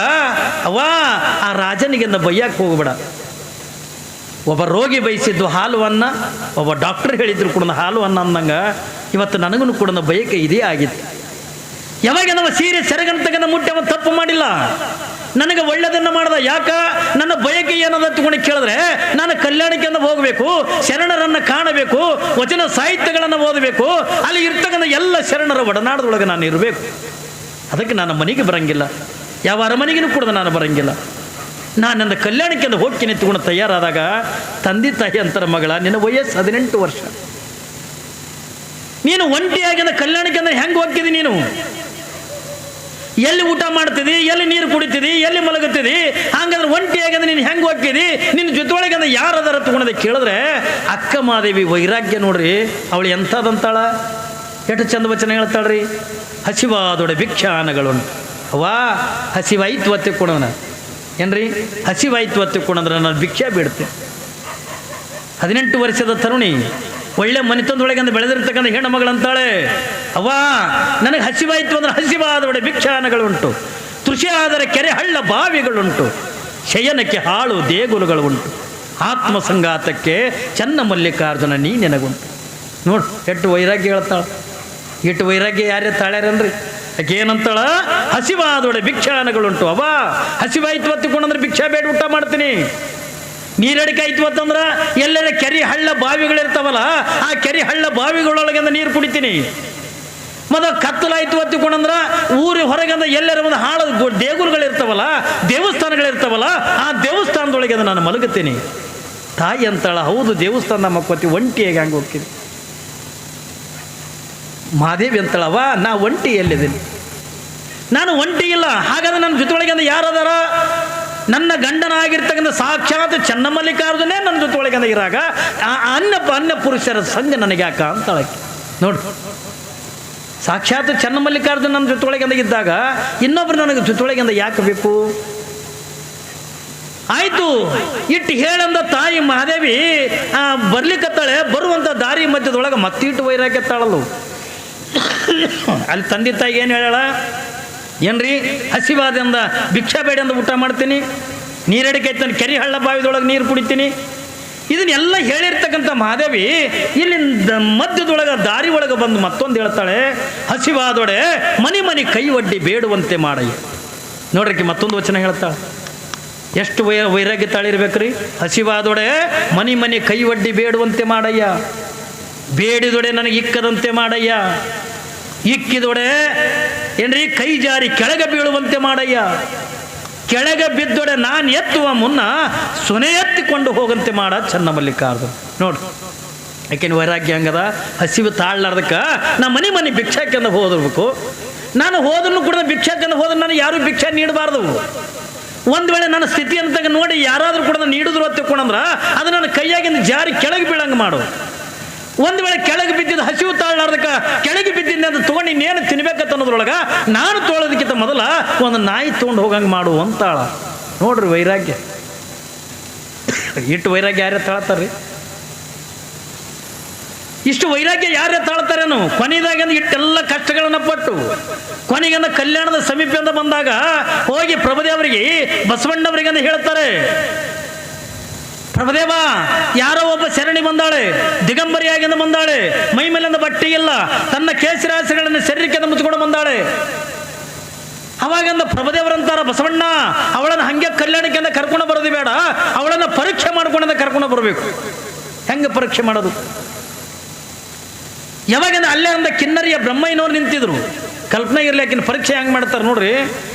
ಅವ ಆ ರಾಜನಿಗೆಂದ ಬೈಯಕ್ಕೆ ಹೋಗ್ಬೇಡ. ಒಬ್ಬ ರೋಗಿ ಬಯಸಿದ್ದು ಹಾಲು ಅನ್ನ, ಒಬ್ಬ ಡಾಕ್ಟರ್ ಹೇಳಿದ್ರು ಕೂಡ ಹಾಲು ಅನ್ನ ಅಂದಂಗ ಇವತ್ತು ನನಗೂ ಕೂಡ ಬಯಕೆ ಇದೇ ಆಗಿತ್ತು. ಯಾವಾಗ ನಮ್ಮ ಸೀರೆ ಸೆರಗಂತಗನ ಮುಟ್ಟಿ ಅವ ತಪ್ಪು ಮಾಡಿಲ್ಲ, ನನಗೆ ಒಳ್ಳೆದನ್ನು ಮಾಡ್ದ. ಯಾಕ ನನ್ನ ಬಯಕೆ ಏನದ ತಗೊಂಡು ಕೇಳಿದ್ರೆ ನಾನು ಕಲ್ಯಾಣಕ್ಕೆ ಹೋಗಬೇಕು, ಶರಣರನ್ನು ಕಾಣಬೇಕು, ವಚನ ಸಾಹಿತ್ಯಗಳನ್ನು ಓದಬೇಕು, ಅಲ್ಲಿ ಇರ್ತಕ್ಕಂಥ ಎಲ್ಲ ಶರಣರ ಒಡನಾಡದೊಳಗೆ ನಾನು ಇರಬೇಕು. ಅದಕ್ಕೆ ನಾನು ಮನೆಗೆ ಬರಂಗಿಲ್ಲ, ಯಾವ ಅರಮನೆಗೂ ಕೂಡ ನಾನು ಬರಂಗಿಲ್ಲ. ನಾನು ನನ್ನ ಕಲ್ಯಾಣಕ್ಕೆ ಹೋಗ್ತೀನಿ ತಗೊಂಡು ತಯಾರಾದಾಗ ತಂದೆ ತಾಯಿ ಅಂತರ, ಮಗಳ ನಿನ್ನ ವಯಸ್ಸು 18 ವರ್ಷ, ನೀನು ಒಂಟಿಯಾಗಿ ಕಲ್ಯಾಣಕ್ಕೆ ಹೆಂಗೆ ಹೋಗ್ತಿದಿ, ನೀನು ಎಲ್ಲಿ ಊಟ ಮಾಡ್ತಿದಿ, ಎಲ್ಲಿ ನೀರು ಕುಡಿತಿದಿ, ಎಲ್ಲಿ ಮಲಗುತ್ತಿದಿ, ಹಂಗಂದ್ರೆ ಒಂಟಿಯಾಗಿ ನೀನು ಹೆಂಗೆ ಹೋಗ್ತಿದಿ, ನಿನ್ನ ಜೊತೆಯೊಳಗೆ ಯಾರದಾರ ತಗೊಂಡೆ ಕೇಳಿದ್ರೆ ಅಕ್ಕ ಮಾದೇವಿ ವೈರಾಗ್ಯ ನೋಡ್ರಿ, ಅವಳು ಎಂಥದಂತಾಳ, ಎಷ್ಟು ಚಂದ ವಚನ ಹೇಳ್ತಾಳ್ರಿ. ಹಸಿವಾದೊಡೆ ಭಿಕ್ಷಾನಗಳುಂಟು, ಅವ್ವಾ ಹಸಿವಾಯ್ತು ಒತ್ತಿ ಕೊಡೋಣ ಏನ್ರಿ, ಹಸಿವಾಯ್ತು ಒತ್ತಿ ಕೊಡಂದ್ರೆ ನಾನು ಭಿಕ್ಷಾ ಬಿಡ್ತೀನಿ. 18 ವರ್ಷದ ತರುಣಿ, ಒಳ್ಳೆ ಮನೆತನದೊಳಗೆ ಬೆಳೆದಿರ್ತಕ್ಕಂಥ ಹೆಣ್ಣು ಮಗಳಂತಾಳೆ, ಅವ್ವ ನನಗೆ ಹಸಿವಾಯ್ತು ಅಂದ್ರೆ ಹಸಿವಾದೊಡೆ ಭಿಕ್ಷಾನಗಳುಂಟು, ತೃಷಿ ಆದರೆ ಕೆರೆ ಹಳ್ಳ ಬಾವಿಗಳುಂಟು, ಶಯನಕ್ಕೆ ಹಾಳು ದೇಗುಲಗಳು ಉಂಟು, ಆತ್ಮ ಸಂಘಾತಕ್ಕೆ ಚನ್ನ ಮಲ್ಲಿಕಾರ್ಜುನ ನೀ ನೆನಗುಂಟು. ನೋಡು ಎಷ್ಟು ವೈರಾಗ್ಯ ಹೇಳ್ತಾಳ, ಎಷ್ಟು ವೈರಾಗ್ಯ ಯಾರೇ ತಾಳ್ಯಾರನ್ರಿ. ಯಾಕೆ ಏನಂತಾಳ, ಹಸಿವಾದೊಡೆ ಭಿಕ್ಷಾನಗಳುಂಟು, ಅವ್ವ ಹಸಿವಾಯ್ತು ಹೊತ್ತಿಕೊಂಡಂದ್ರೆ ಭಿಕ್ಷಾ ಬೇಡ ಊಟ ಮಾಡ್ತೀನಿ. ನೀರಡಿಕೆ ಆಯ್ತು ಅಂತಂದ್ರೆ ಎಲ್ಲರ ಕೆರೆ ಹಳ್ಳ ಬಾವಿಗಳಿರ್ತಾವಲ್ಲ, ಆ ಕೆರೆ ಹಳ್ಳ ಬಾವಿಗಳೊಳಗಿಂದ ನೀರು ಕುಡಿತೀನಿ. ಮತ್ತು ಕತ್ತಲಾಯ್ತು ಹೊತ್ತಿಕೊಂಡಂದ್ರೆ ಊರಿ ಹೊರಗಿಂದ ಎಲ್ಲರ ಒಂದು ಹಾಳು ದೇಗುಲಗಳಿರ್ತಾವಲ್ಲ, ದೇವಸ್ಥಾನಗಳಿರ್ತಾವಲ್ಲ, ಆ ದೇವಸ್ಥಾನದೊಳಗೆ ನಾನು ಮಲಗುತ್ತೀನಿ. ತಾಯಿ ಅಂತಾಳ, ಹೌದು ದೇವಸ್ಥಾನ ಮಕ್ಕೋತಿ, ಒಂಟಿಯಾಗಿ ಹಂಗೆ ಹೋಗ್ತೀನಿ. ಮಾದೇವಿ ಅಂತಾಳವ, ನಾ ಒಂಟಿ ಎಲ್ಲಿದ್ದೀನಿ, ನಾನು ಒಂಟಿ ಇಲ್ಲ. ಹಾಗಾದ್ರೆ ನನ್ನ ಜೊತೆಯೊಳಗೆ ಯಾರದಾರ, ನನ್ನ ಗಂಡನಾಗಿರ್ತಕ್ಕಂಥ ಸಾಕ್ಷಾತ್ ಚನ್ನಮಲ್ಲಿಕಾರ್ಜುನೇ ನನ್ನ ಜೊತೆಯೊಳಗೆ ಇರಾಗ ಅನ್ಯ ಪುರುಷರ ಸಂಘ ನನಗೆ ಯಾಕ ಅಂತಾಳಕ್ಕೆ. ನೋಡಿ, ಸಾಕ್ಷಾತ್ ಚನ್ನಮಲ್ಲಿಕಾರ್ಜುನ ನನ್ನ ಜೊತೆಯೊಳಗೆ ಇದ್ದಾಗ ಇನ್ನೊಬ್ರು ನನಗೆ ಜೊತೆಯೊಳಗೆ ಯಾಕೆ ಬೇಕು? ಆಯ್ತು ಇಟ್ಟು ಹೇಳಂದ ತಾಯಿ ಮಹಾದೇವಿ ಬರ್ಲಿಕ್ಕತ್ತಾಳೆ. ಬರುವಂಥ ದಾರಿ ಮಧ್ಯದೊಳಗೆ ಮತ್ತಿಟ್ಟು ವೈರಾಗ್ಯತ್ತಾಳಲ್ಲ. ಅಲ್ಲಿ ತಂದೆ ತಾಯಿಗೆ ಏನು ಹೇಳ, ಏನ್ರಿ ಹಸಿವಾದಿಂದ ಭಿಕ್ಷಾ ಬೇಡ ಅಂದ ಊಟ ಮಾಡ್ತೀನಿ, ನೀರಡಿಕೆ ಐತಾನೆ ಕೆರೆ ಹಳ್ಳ ಬಾವಿದೊಳಗೆ ನೀರು ಕುಡಿತೀನಿ. ಇದನ್ನೆಲ್ಲ ಹೇಳಿರ್ತಕ್ಕಂಥ ಮಹಾದೇವಿ ಇಲ್ಲಿ ಮಧ್ಯದೊಳಗೆ ದಾರಿ ಒಳಗೆ ಬಂದು ಮತ್ತೊಂದು ಹೇಳ್ತಾಳೆ, ಹಸಿವಾದೊಡೆ ಮನಿ ಮನಿ ಕೈ ಒಡ್ಡಿ ಬೇಡುವಂತೆ ಮಾಡಯ್ಯ. ನೋಡ್ರಿ ಮತ್ತೊಂದು ವಚನ ಹೇಳ್ತಾಳೆ, ಎಷ್ಟು ವೈರಾಗ್ಯ ತಾಳಿರ್ಬೇಕ್ರಿ. ಹಸಿವಾದೊಡೆ ಮನಿ ಮನಿ ಕೈ ಒಡ್ಡಿ ಬೇಡುವಂತೆ ಮಾಡಯ್ಯ, ಬೇಡಿದೊಡೆ ನನಗೆ ಇಕ್ಕದಂತೆ ಮಾಡಯ್ಯ, ಇಕ್ಕಿದೊಡೆ ಏನ್ರಿ ಕೈ ಜಾರಿ ಕೆಳಗೆ ಬೀಳುವಂತೆ ಮಾಡಯ್ಯ, ಕೆಳಗೆ ಬಿದ್ದೊಡೆ ನಾನು ಎತ್ತುವ ಮುನ್ನ ಸುನೆ ಎತ್ತಿಕೊಂಡು ಹೋಗಂತೆ ಮಾಡ ಚನ್ನಮಲ್ಲಿಕಾರ್ಜುನ. ನೋಡ್ರಿ ಯಾಕೆನು ವೈರಾಗ್ಯ ಹಂಗದ, ಹಸಿವು ತಾಳ್ಲಾರ್ದಕ್ಕೆ ನಾ ಮನೆ ಮನೆ ಭಿಕ್ಷಾಕೆಂದು ಹೋದಿರ್ಬೇಕು. ನಾನು ಹೋದ್ರೂ ಕೂಡ ಭಿಕ್ಷಾಕೆಂದು ಹೋದ್ರೆ ನಾನು ಯಾರು ಭಿಕ್ಷಾ ನೀಡಬಾರ್ದು. ಒಂದು ವೇಳೆ ನನ್ನ ಸ್ಥಿತಿ ಅಂತ ನೋಡಿ ಯಾರಾದರೂ ಕೂಡ ನೀಡಿದ್ರು ತಿಳ್ಕೊಂಡ್ರೆ ಅದು ನನ್ನ ಕೈಯಾಗಿಂದ ಜಾರಿ ಕೆಳಗೆ ಬೀಳಂಗೆ ಮಾಡು. ಒಂದು ವೇಳೆ ಕೆಳಗೆ ಬಿದ್ದಿದ್ದು ಹಸಿವು ತಾಳ್ಲಾರ್ದಕ್ಕೆ ಕೆಳಗೆ ಬಿದ್ದಿದ್ದೆ ಅಂತ ತೊಗೊಂಡು ಇನ್ನೇನು ತಿನ್ಬೇಕಂತ ಅನ್ನೋದ್ರೊಳಗೆ ನಾನು ತೊಳೋದಕ್ಕಿಂತ ಮೊದಲ ಒಂದು ನಾಯಿ ತೊಗೊಂಡು ಹೋಗಂಗೆ ಮಾಡು ಅಂತಾಳ. ನೋಡ್ರಿ ವೈರಾಗ್ಯ, ಇಷ್ಟು ವೈರಾಗ್ಯ ಯಾರೇ ತಾಳ್ತಾರ್ರಿ? ಇಷ್ಟು ವೈರಾಗ್ಯ ಯಾರೇ ತಾಳ್ತಾರೇನು? ಕೊನೆಯದಾಗಂದು ಇಟ್ಟೆಲ್ಲ ಕಷ್ಟಗಳನ್ನು ಪಟ್ಟು ಕೊನೆಗಂದ ಕಲ್ಯಾಣದ ಸಮೀಪದಿಂದ ಬಂದಾಗ ಹೋಗಿ ಪ್ರಭುದೇವರಿಗೆ ಬಸವಣ್ಣವರಿಗಂದ ಹೇಳ್ತಾರೆ, ಪ್ರಭುದೇವ ಯಾರೋ ಒಬ್ಬ ಶರಣಿ ಬಂದಾಳೆ, ದಿಗಂಬರಿಯಾಗಿಂದ ಬಂದಾಳೆ, ಮೈ ಮೇಲಿಂದ ಬಟ್ಟೆ ಇಲ್ಲ, ತನ್ನ ಕೇಸರಾಸೆಗಳನ್ನು ಶರೀರಕ್ಕೆ ಮುಚ್ಚಿಕೊಂಡು ಬಂದಾಳೆ. ಅವಾಗಂದ ಪ್ರಭುದೇವರಂತಾರ, ಬಸವಣ್ಣ ಅವಳನ್ನು ಹಂಗೆ ಕಲ್ಯಾಣಕ್ಕೆ ಕರ್ಕೊಂಡು ಬರೋದು ಬೇಡ, ಅವಳನ್ನು ಪರೀಕ್ಷೆ ಮಾಡ್ಕೊಂಡ ಕರ್ಕೊಂಡು ಬರಬೇಕು. ಹೆಂಗೆ ಪರೀಕ್ಷೆ ಮಾಡೋದು? ಯಾವಾಗಂದ ಅಲ್ಲೇ ಅಂದ ಕಿನ್ನರಿಯ ಬ್ರಹ್ಮಯ್ಯನವ್ರು ನಿಂತಿದ್ರು. ಕಲ್ಪನೆ ಇರಲಿ ಆಕಿನ ಪರೀಕ್ಷೆ ಹೆಂಗೆ ಮಾಡ್ತಾರೆ ನೋಡ್ರಿ.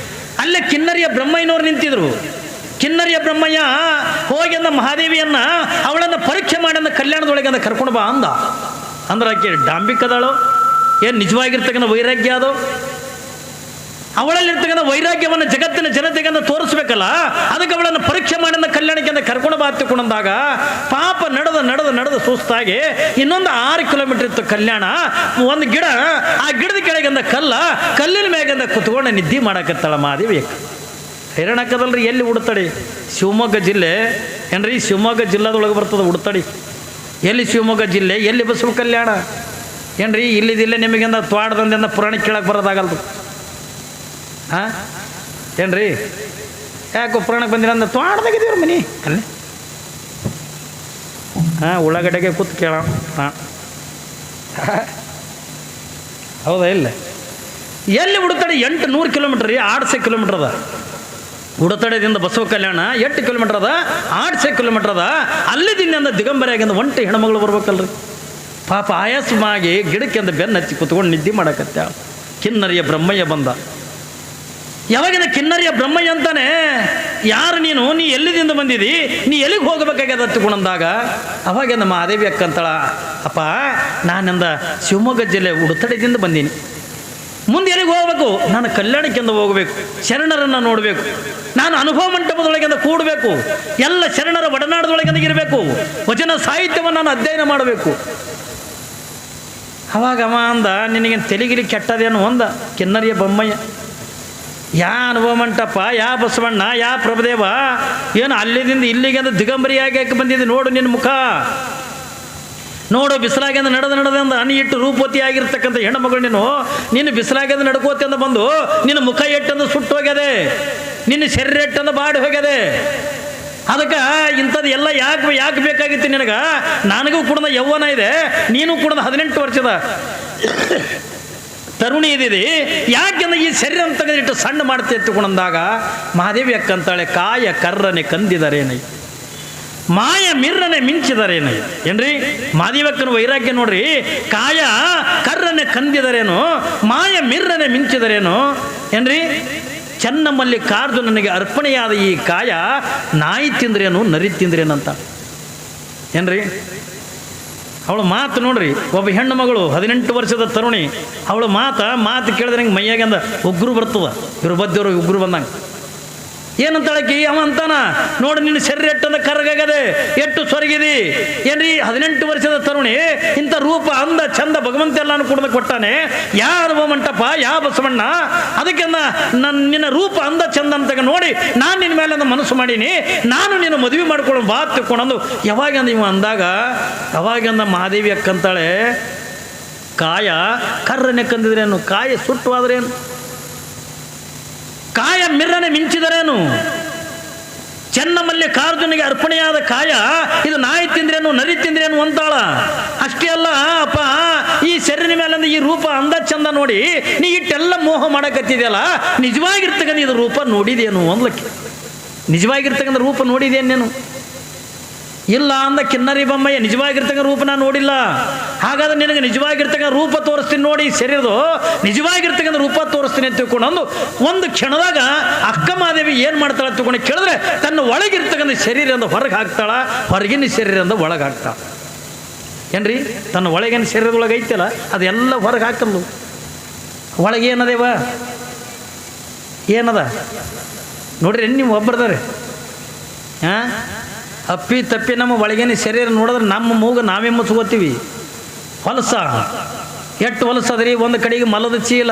ಅಲ್ಲೇ ಕಿನ್ನರಿಯ ಬ್ರಹ್ಮಯ್ಯನವ್ರು ನಿಂತಿದ್ರು. ಕಿನ್ನರಿಯ ಬ್ರಹ್ಮಯ್ಯ ಹೋಗಿ ಅಂದ ಮಹಾದೇವಿಯನ್ನ ಅವಳನ್ನು ಪರೀಕ್ಷೆ ಮಾಡಿ ಕಲ್ಯಾಣದೊಳಗೆ ಅಂದ ಕರ್ಕೊಂಡು ಬಾ ಅಂದ. ಅಂದ್ರೆ ಆಕೆ ಡಾಂಬಿಕದಾಳು, ಏನು ನಿಜವಾಗಿರ್ತಕ್ಕಂಥ ವೈರಾಗ್ಯ ಅದು? ಅವಳಲ್ಲಿರ್ತಕ್ಕಂಥ ವೈರಾಗ್ಯವನ್ನು ಜಗತ್ತಿನ ಜನತೆಗೆ ತೋರಿಸ್ಬೇಕಲ್ಲ, ಅದಕ್ಕೆ ಅವಳನ್ನು ಪರೀಕ್ಷೆ ಮಾಡಿದ ಕಲ್ಯಾಣಕ್ಕೆ ಕರ್ಕೊಂಡು ಬಾ ತಿಳ್ಕೊಂಡಾಗ ಪಾಪ ನಡೆದು ಸುಸ್ತಾಗಿ ಇನ್ನೊಂದು 6 ಕಿಲೋಮೀಟರ್ ಇತ್ತು ಕಲ್ಯಾಣ. ಒಂದು ಗಿಡ, ಆ ಗಿಡದ ಕೆಳಗಿಂದ ಕಲ್ಲಿನ ಮ್ಯಾಗಿಂದ ಕುತ್ಕೊಂಡು ನಿದ್ದೆ ಮಾಡಕತ್ತಾಳ ಮಾದೇವಿ. ಹೈರಾಣಕ್ಕದಲ್ರಿ. ಎಲ್ಲಿ ಉಡ್ತಾಡಿ? ಶಿವಮೊಗ್ಗ ಜಿಲ್ಲೆ ಏನ್ರಿ, ಶಿವಮೊಗ್ಗ ಜಿಲ್ಲಾದೊಳಗೆ ಬರ್ತದೆ ಉಡ್ತಾಡಿ. ಎಲ್ಲಿ ಶಿವಮೊಗ್ಗ ಜಿಲ್ಲೆ, ಎಲ್ಲಿ ಬಸವ ಕಲ್ಯಾಣ ಏನ್ರಿ? ಇಲ್ಲಿದಿಲ್ಲ ನಿಮಗಿಂದ ತ್ವಾಡ್ದಂದಿಂದ ಪುರಾಣ ಕೇಳಕ್ಕೆ ಬರೋದಾಗಲ್ದು. ಹಾಂ ಏನ್ರಿ? ಯಾಕೋ ಪುರಾಣಕ್ಕೆ ಬಂದಿರ ಅಂದ ತ್ವಾಡ್ದಾಗಿದ್ದೀವ್ರಿ ಮನಿ ಅಲ್ಲಿ. ಹಾಂ ಉಳ್ಳಾಗಡ್ಡೆಗೆ ಕೂತು ಕೇಳ. ಹಾಂ ಹೌದಾ? ಇಲ್ಲ ಎಲ್ಲಿ ಉಡುತಡೆ 800 ಕಿಲೋಮೀಟ್ರ್ ರೀ, 800 ಕಿಲೋಮೀಟ್ರ್ ಅದ. ಉಡತಡೆದಿಂದ ಬಸವ ಕಲ್ಯಾಣ 8 ಕಿಲೋಮೀಟ್ರ್ ಅದ, 800 ಕಿಲೋಮೀಟ್ರ್ ಅದ. ಅಲ್ಲಿ ದಿನ ದಿಗಂಬರಿಯಾಗಿಂದ ಒಂಟೆ ಹೆಣ್ಮಗಳು ಬರ್ಬೇಕಲ್ರಿ. ಪಾಪ ಆಯಾಸಮಾಗಿ ಗಿಡಕ್ಕೆ ಅಂದ ಬೆನ್ನು ಹಚ್ಚಿ ಕುತ್ಕೊಂಡು ನಿದ್ದೆ ಮಾಡಕತ್ತ. ಕಿನ್ನರಿಯ ಬ್ರಹ್ಮಯ್ಯ ಬಂದ. ಯಾವಾಗಿನ ಕಿನ್ನರಿಯ ಬ್ರಹ್ಮಯ್ಯ ಅಂತಾನೆ, ಯಾರು ನೀನು, ನೀ ಎಲ್ಲಿದಿಂದ ಬಂದಿದಿ, ನೀ ಎಲ್ಲಿಗೆ ಹೋಗಬೇಕಾಗ್ಯದ ಹತ್ತುಕೊಂಡಂದಾಗ ಅವಾಗಿಂದ ಮಹಾದೇವಿ ಅಕ್ಕಂತಳ, ಅಪ್ಪ ನಾನಿಂದ ಶಿವಮೊಗ್ಗ ಜಿಲ್ಲೆ ಉಡುತಡೆದಿಂದ ಬಂದೀನಿ. ಮುಂದೆ ಎಲ್ಲಿಗೆ ಹೋಗ್ಬೇಕು? ನಾನು ಕಲ್ಯಾಣಕ್ಕಿಂದ ಹೋಗಬೇಕು, ಶರಣರನ್ನು ನೋಡಬೇಕು, ನಾನು ಅನುಭವ ಮಂಟಪದೊಳಗಿಂದ ಕೂಡಬೇಕು, ಎಲ್ಲ ಶರಣರ ಒಡನಾಡದೊಳಗಿಂದ ಇರಬೇಕು, ವಚನ ಸಾಹಿತ್ಯವನ್ನು ನಾನು ಅಧ್ಯಯನ ಮಾಡಬೇಕು. ಅವಾಗ ಅವ ಅಂದ, ನಿನಗೆ ತೆಲಿಗಿಲಿ ಕೆಟ್ಟದೇನು ಅಂದ ಕಿನ್ನರಿಯ ಬೊಮ್ಮಯ್ಯ. ಯಾ ಅನುಭವ ಮಂಟಪ, ಯಾ ಬಸವಣ್ಣ, ಯಾ ಪ್ರಭುದೇವ, ಏನು ಅಲ್ಲಿದಿಂದ ಇಲ್ಲಿಗೆ ಅಂದ ದಿಗಂಬರಿಯಾಗಿ ಯಾಕೆ ಬಂದಿದೆ ನೋಡು ನಿನ್ನ ಮುಖ ನೋಡು. ಬಿಸಿಲಾಗಿಂದ ನಡೆದಂದ ನೀ ಇಟ್ಟು ರೂಪವತಿ ಆಗಿರ್ತಕ್ಕಂಥ ಹೆಣ್ಣುಮಗಳು ನೀನು ಬಿಸಿಲಾಗಿಂದ ನಡ್ಕೋತಿ ಅಂದ ಬಂದು ನಿನ್ನ ಮುಖ ಎಟ್ಟಂದು ಸುಟ್ಟು ಹೋಗ್ಯದೆ, ನಿನ್ನ ಶರೀರ ಎಟ್ಟಂದು ಬಾಡಿ ಹೋಗ್ಯದೆ. ಅದಕ್ಕೆ ಇಂಥದ್ದು ಎಲ್ಲ ಯಾಕೆ ಬೇಕಾಗಿತ್ತು ನಿನಗೆ? ನನಗೂ ಕೂಡ ಯೌವನ ಇದೆ, ನೀನು ಕೂಡ 18 ವರ್ಷದ ತರುಣಿ ಇದ್ದೀರಿ, ಯಾಕೆಂದ್ರೆ ಈ ಶರೀರ ತೆಗೆದಿಟ್ಟು ಸಣ್ಣ ಮಾಡ್ತಾ ಎತ್ತುಕೊಂಡಂದಾಗ ಮಹಾದೇವಿ ಅಕ್ಕಂತಾಳೆ, ಕಾಯ ಕರ್ರನೆ ಕಂದಿದರೇನೈ, ಮಾಯ ಮಿರ್ರನೆ ಮಿಂಚಿದರೇನೈ. ಏನ್ರಿ ಮಹಾದೇವಕ್ಕನ ವೈರಾಗ್ಯ ನೋಡ್ರಿ. ಕಾಯ ಕರ್ರನೆ ಕಂದಿದರೇನು, ಮಾಯ ಮಿರ್ರನೆ ಮಿಂಚಿದರೇನು. ಏನ್ರಿ ಚೆನ್ನಮಲ್ಲಿಕಾರ್ಜುನನಿಗೆ ಅರ್ಪಣೆಯಾದ ಈ ಕಾಯ ನಾಯಿ ತಿಂದ್ರೇನು, ನರಿ ತಿಂದ್ರೇನಂತ. ಏನ್ರಿ ಅವಳ ಮಾತು ನೋಡ್ರಿ. ಒಬ್ಬ ಹೆಣ್ಣು ಮಗಳು 18 ವರ್ಷದ ತರುಣಿ, ಅವಳ ಮಾತು ಕೇಳಿದ್ರೆ ನಂಗೆ ಮೈಯಾಗಿಂದ ಉಗ್ರು ಬರ್ತದ. ಇವ್ರು ಬದ್ದವರು ಉಗ್ರು ಬಂದಂಗೆ. ಏನಂತಾಳಕಿ? ಅವ ಅಂತಾನ, ನೋಡು ನಿನ್ನ ಶರೀರ ಎಟ್ಟಂದ ಕರ್ಗಾಗದೆ, ಎಷ್ಟು ಸೊರಗಿದಿ. ಏನ್ರಿ 18 ವರ್ಷದ ತರುಣಿ, ಇಂಥ ರೂಪ ಅಂದ ಚಂದ ಭಗವಂತ ಎಲ್ಲಾನು ಕುಡ್ದು ಕೊಟ್ಟಾನೆ. ಯಾವ ಮಂಟಪ, ಯಾವ ಬಸವಣ್ಣ, ಅದಕ್ಕೆ ನಿನ್ನ ರೂಪ ಅಂದ ಚಂದ ಅಂತ ನೋಡಿ ನಾನು ನಿನ್ನ ಮೇಲೆ ಮನಸ್ಸು ಮಾಡೀನಿ, ನಾನು ನಿನ್ನ ಮದುವೆ ಮಾಡ್ಕೊಳ್ಳೋ ಬಾ ತಿಳ್ಕೊಂಡು ಯಾವಾಗ ನೀವು ಅಂದಾಗ ಅವಾಗಿಂದ ಮಹಾದೇವಿ ಅಕ್ಕಂತಾಳೆ, ಕಾಯ ಕರ್ರನೆ ಕಂದಿದ್ರೇನು, ಕಾಯ ಸುಟ್ಟು ಆದ್ರೇನು, ಕಾಯ ಮಿರ್ರನೆ ಮಿಂಚಿದರೇನು. ಚೆನ್ನಮಲ್ಲಿಕಾರ್ಜುನಿಗೆ ಅರ್ಪಣೆಯಾದ ಕಾಯ ಇದು ನಾಯಿ ತಿಂದ್ರೇನು, ನರಿ ತಿಂದ್ರೇನು ಅಂತಾಳ. ಅಷ್ಟೇ ಅಲ್ಲ ಅಪ್ಪ, ಈ ಶರೀರ ಮೇಲೆ ಈ ರೂಪ ಅಂದ ಚಂದ ನೋಡಿ ನೀ ಇಟ್ಟೆಲ್ಲ ಮೋಹ ಮಾಡಕತ್ತಿದೆಯಲ್ಲ, ನಿಜವಾಗಿರ್ತಕ್ಕಂಥ ಇದು ರೂಪ ನೋಡಿದೇನು ಅಂದ್ಲಕ್ಕೆ. ನಿಜವಾಗಿರ್ತಕ್ಕಂಥ ರೂಪ ನೋಡಿದೇನೇನು? ಇಲ್ಲ ಅಂದ ಕಿನ್ನರಿ ಬೊಮ್ಮಯ್ಯ. ನಿಜವಾಗಿರ್ತಕ್ಕಂಥ ರೂಪ ನಾನು ನೋಡಿಲ್ಲ. ಹಾಗಾದ್ರೆ ನಿನಗೆ ನಿಜವಾಗಿರ್ತಕ್ಕಂಥ ರೂಪ ತೋರಿಸ್ತೀನಿ ನೋಡಿ, ಶರೀರದು ನಿಜವಾಗಿರ್ತಕ್ಕಂಥ ರೂಪ ತೋರಿಸ್ತೀನಿ ಅಂತ ತಿಳ್ಕೊಂಡು ಒಂದು ಕ್ಷಣದಾಗ ಅಕ್ಕ ಮಹಾದೇವಿ ಏನು ಮಾಡ್ತಾಳೆ ತಿಳ್ಕೊಂಡು ಕೇಳಿದ್ರೆ, ತನ್ನ ಒಳಗಿರ್ತಕ್ಕಂಥ ಶರೀರದಿಂದ ಹೊರಗೆ ಹಾಕ್ತಾಳ, ಹೊರಗಿನ ಶರೀರದಿಂದ ಒಳಗೆ ಹಾಕ್ತಾಳ. ಏನ್ರಿ ತನ್ನ ಒಳಗಿನ ಶರೀರದೊಳಗೆ ಐತಲ್ಲ ಅದೆಲ್ಲ ಹೊರಗೆ ಹಾಕಲ್ಲು. ಒಳಗೆ ಏನದೇವ, ಏನದ ನೋಡ್ರಿ ನೀವು ಒಬ್ಬರದಾರೆ. ಹಾಂ ಅಪ್ಪಿ ತಪ್ಪಿ ನಮ್ಮ ಒಳಗಿನ ಶರೀರ ನೋಡಿದ್ರೆ ನಮ್ಮ ಮೂಗು ನಾವೇ ಮುಚ್ಕೋತೀವಿ. ಹೊಲಸ ಎಷ್ಟು ಹೊಲಸದ್ರಿ, ಒಂದು ಕಡೆಗೆ ಮಲದ ಚೀಲ,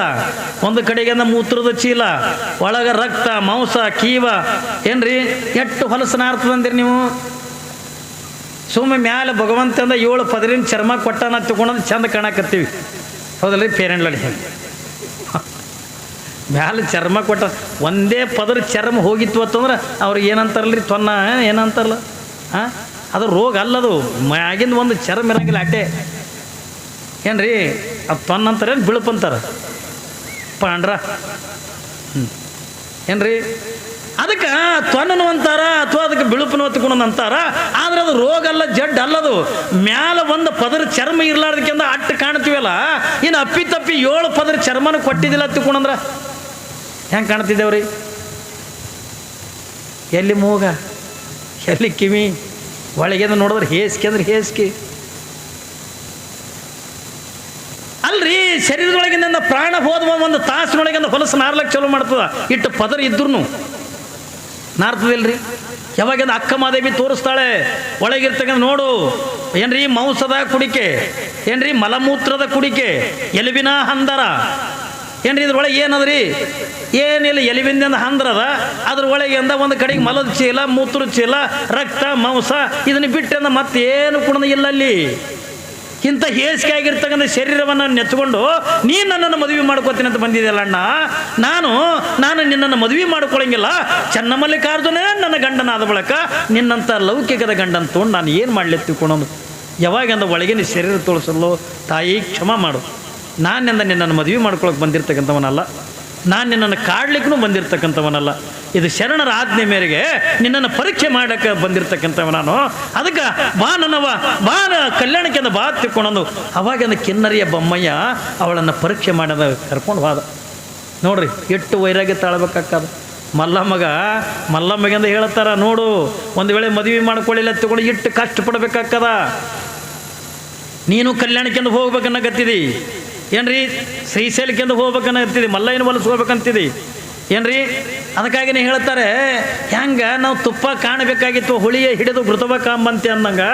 ಒಂದು ಕಡೆಗೆ ಮೂತ್ರದ ಚೀಲ, ಒಳಗೆ ರಕ್ತ ಮಾಂಸ ಕೀವ. ಏನ್ರಿ ಎಷ್ಟು ಹೊಲಸನ ಅರ್ಥದಂದಿರಿ ನೀವು. ಸುಮ್ಮನೆ ಮ್ಯಾಲೆ ಭಗವಂತಂದ 7 ಪದರಿನ ಚರ್ಮ ಕೊಟ್ಟನ ತಗೊಂಡು ಚಂದ ಕಾಣಕತ್ತೀವಿ, ಹೌದಲ್ರಿ? ಪೇರೆಂಡ್ಲಡಿ ಮ್ಯಾಲೆ ಚರ್ಮ ಕೊಟ್ಟ ಒಂದೇ ಪದರ ಚರ್ಮ ಹೋಗಿತ್ತು ಅಂತಂದ್ರೆ ಅವ್ರಿಗೆ ಏನಂತಾರಲ್ರಿ, ತೊನ್ನ ಏನಂತಾರಲ್ಲ, ಹಾಂ ಅದು ರೋಗ ಅಲ್ಲದು, ಮ್ಯಾಗಿಂದ ಒಂದು ಚರ್ಮ ಇರಂಗಿಲ್ಲ ಅಟ್ಟೆ. ಏನ್ರಿ ಅದು ತೊನ್ನ ಅಂತಾರೆ, ಬಿಳುಪು ಅಂತಾರೆ, ಪಾಂಡ್ರ. ಏನ್ರಿ ಅದಕ್ಕೆ ತೊನ್ನನು ಅಂತಾರ ಅಥವಾ ಅದಕ್ಕೆ ಬಿಳುಪನು ಹೊತ್ಕೊಂಡು ಅಂತಾರ. ಆದ್ರೆ ಅದು ರೋಗ ಅಲ್ಲ, ಜಡ್ ಅಲ್ಲದು. ಮ್ಯಾಲ ಒಂದು ಪದರ ಚರ್ಮ ಇರ್ಲಾರ್ದಕ್ಕಿಂತ ಅಟ್ಟು ಕಾಣ್ತೀವಲ್ಲ, ಇನ್ನು ಅಪ್ಪಿ ತಪ್ಪಿ 7 ಪದರ ಚರ್ಮನ ಕೊಟ್ಟಿದ್ದಿಲ್ಲ ತಿಳ್ಕೊಂಡ್ರ ಹೆಂಗೆ ಕಾಣ್ತಿದ್ದೇವ್ರಿ? ಎಲ್ಲಿ ಮೂಗ, ಎಲ್ಲಿ ಕಿವಿ, ಒಳಗೆಂದು ನೋಡಿದ್ರೆ ಹೇಸಿಗೆ ಅಂದ್ರೆ ಹೇಸಿಗೆ ಅಲ್ರಿ. ಶರೀರದೊಳಗಿಂದ ಪ್ರಾಣ ಹೋದ ಒಂದು ತಾಸಿನೊಳಗಿಂದ ಹೊಲಸು ನಾರ್ಲಕ್ಕೆ ಚಲೋ ಮಾಡ್ತದ. ಇಟ್ಟು ಪದರ ಇದ್ರೂ ನಾರ್ತದಿಲ್ರಿ. ಯಾವಾಗಿಂದ ಅಕ್ಕ ಮಹಾದೇವಿ ತೋರಿಸ್ತಾಳೆ ಒಳಗಿರ್ತಕ್ಕಂಥ ನೋಡು. ಏನ್ರಿ ಮಾಂಸದ ಕುಡಿಕೆ, ಏನ್ರಿ ಮಲಮೂತ್ರದ ಕುಡಿಕೆ, ಎಲುಬಿನ ಹಂದರ, ಏನ್ರಿ ಇದ್ರೊಳಗೆ ಏನದ್ರಿ? ಏನಿಲ್ಲ, ಎಲಿಬಿಂದಿಂದ ಹಂದ್ರದ ಅದ್ರೊಳಗಿಂದ ಒಂದು ಕಡೆಗೆ ಮಲದ ಚೀಲ, ಮೂತ್ರ ಚೀಲ, ರಕ್ತ, ಮಾಂಸ ಇದನ್ನು ಬಿಟ್ಟಂದ ಮತ್ತೇನು ಕುಣದ ಇಲ್ಲ ಅಲ್ಲಿ. ಇಂಥ ಹೇಸಿಗೆ ಆಗಿರ್ತಕ್ಕಂಥ ಶರೀರವನ್ನು ನೆಚ್ಕೊಂಡು ನೀನು ನನ್ನನ್ನು ಮದುವೆ ಮಾಡ್ಕೋತೀನಿ ಅಂತ ಬಂದಿದೆಯಲ್ಲ ಅಣ್ಣ. ನಾನು ನಿನ್ನನ್ನು ಮದುವೆ ಮಾಡ್ಕೊಳಂಗಿಲ್ಲ. ಚನ್ನಮಲ್ಲಿಕಾರ್ಜುನೇ ನನ್ನ ಗಂಡನಾದ ಬಳಿಕ ನಿನ್ನಂಥ ಲೌಕಿಕದ ಗಂಡನ ತೊಗೊಂಡು ನಾನು ಏನು ಮಾಡ್ಲಿತ್ತಿಕೊಳ್ಳೋದು? ಯಾವಾಗಂದ ಒಳಗಿನ ಶರೀರ ತೋರಿಸಲು ತಾಯಿ ಕ್ಷಮ ಮಾಡು. ನಾನಿಂದ ನಿನ್ನನ್ನು ಮದುವೆ ಮಾಡ್ಕೊಳಕ್ಕೆ ಬಂದಿರ್ತಕ್ಕಂಥವನಲ್ಲ, ನಾನು ನಿನ್ನನ್ನು ಕಾಡ್ಲಿಕ್ಕೂ ಬಂದಿರ್ತಕ್ಕಂಥವನಲ್ಲ. ಇದು ಶರಣರ ಆಜ್ಞೆ ಮೇರೆಗೆ ನಿನ್ನನ್ನು ಪರೀಕ್ಷೆ ಮಾಡೋಕ್ಕೆ ಬಂದಿರ್ತಕ್ಕಂಥವ ನಾನು. ಅದಕ್ಕೆ ಬಾ ಕಲ್ಯಾಣಕ್ಕಿಂತ ಬಾ ತಿಳ್ಕೊಂಡು ಅವಾಗಿಂದ ಕಿನ್ನರಿಯ ಬೊಮ್ಮಯ್ಯ ಅವಳನ್ನು ಪರೀಕ್ಷೆ ಮಾಡೋದ ಕರ್ಕೊಂಡು ಹೋದ. ನೋಡ್ರಿ ಎಷ್ಟು ವೈರಾಗ್ಯ ತಾಳ್ಬೇಕಾಗ್ತದ. ಮಲ್ಲಮ್ಮಗಿಂದ ಹೇಳ್ತಾರ, ನೋಡು ಒಂದು ವೇಳೆ ಮದುವೆ ಮಾಡ್ಕೊಳ್ಳಿಲ್ಲ ತಗೊಂಡು ಇಟ್ಟು ಕಷ್ಟಪಡ್ಬೇಕಾಗ್ತದ. ನೀನು ಕಲ್ಯಾಣಕ್ಕಿಂದ ಹೋಗ್ಬೇಕನ್ನಕತ್ತಿದಿ ಏನ್ರಿ, ಶ್ರೀಶೈಲಕ್ಕಿಂದ ಹೋಗ್ಬೇಕನ್ನತ್ತಿದಿ, ಮಲ್ಲಯ್ಯನ ಹೊಲಸು ಹೋಗ್ಬೇಕಂತಿದಿ ಏನ್ರಿ. ಅದಕ್ಕಾಗಿನೇ ಹೇಳ್ತಾರೆ, ಹೆಂಗೆ ನಾವು ತುಪ್ಪ ಕಾಣಬೇಕಾಗಿತ್ತು ಹುಳಿಯ ಹಿಡಿದು ಘೃತವ ಕಾಂಬಂತೆ ಅಂದಂಗೆ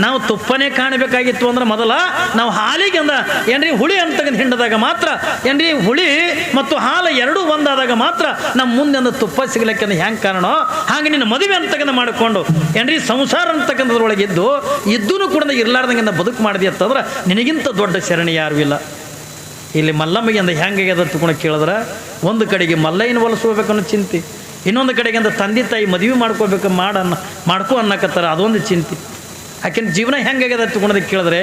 ನಾವು ತುಪ್ಪನೇ ಕಾಣಬೇಕಾಗಿತ್ತು ಅಂದ್ರೆ ಮೊದಲ ನಾವು ಹಾಲಿಗಿಂದ ಏನ್ರಿ ಹುಳಿ ಅಂತಕ್ಕಂಥ ಹಿಂಡಿದಾಗ ಮಾತ್ರ ಏನ್ರಿ ಹುಳಿ ಮತ್ತು ಹಾಲು ಎರಡೂ ಒಂದಾದಾಗ ಮಾತ್ರ ನಮ್ಮ ಮುಂದೆ ಒಂದು ತುಪ್ಪ ಸಿಗ್ಲಿಕ್ಕೆ ಹೆಂಗೆ ಕಾರಣ ಹಾಗೆ ನಿನ್ನ ಮದುವೆ ಅಂತಕ್ಕಂಥ ಮಾಡಿಕೊಂಡು ಏನ್ರಿ ಸಂಸಾರ ಅಂತಕ್ಕಂಥದ್ರೊಳಗೆ ಇದ್ದೂ ಕೂಡ ಇರ್ಲಾರ್ದಂಗೆ ಬದುಕು ಮಾಡಿದೆ ಅಂತಂದ್ರೆ ನಿನಗಿಂತ ದೊಡ್ಡ ಶರಣಿ ಯಾರೂ ಇಲ್ಲ. ಇಲ್ಲಿ ಮಲ್ಲಮ್ಮಗೆ ಅಂದ ಹೆಂಗೆ ಅದ ತಿಳ್ಕೊಂಡು ಕೇಳಿದ್ರೆ, ಒಂದು ಕಡೆಗೆ ಮಲ್ಲಯ್ಯನ ಹೊಲಸ್ಕೋಬೇಕನ್ನೋ ಚಿಂತೆ, ಇನ್ನೊಂದು ಕಡೆಗೆ ಅಂದ ತಂದೆ ತಾಯಿ ಮದುವೆ ಮಾಡ್ಕೋಬೇಕು ಮಾಡ್ಕೋ ಅನ್ನಕತ್ತಾರ, ಅದೊಂದು ಚಿಂತೆ. ಆಕಿನ ಜೀವನ ಹೆಂಗಾಗ್ಯದ ತಿಳ್ಕೊಳೋದಕ್ಕೆ ಕೇಳಿದ್ರೆ,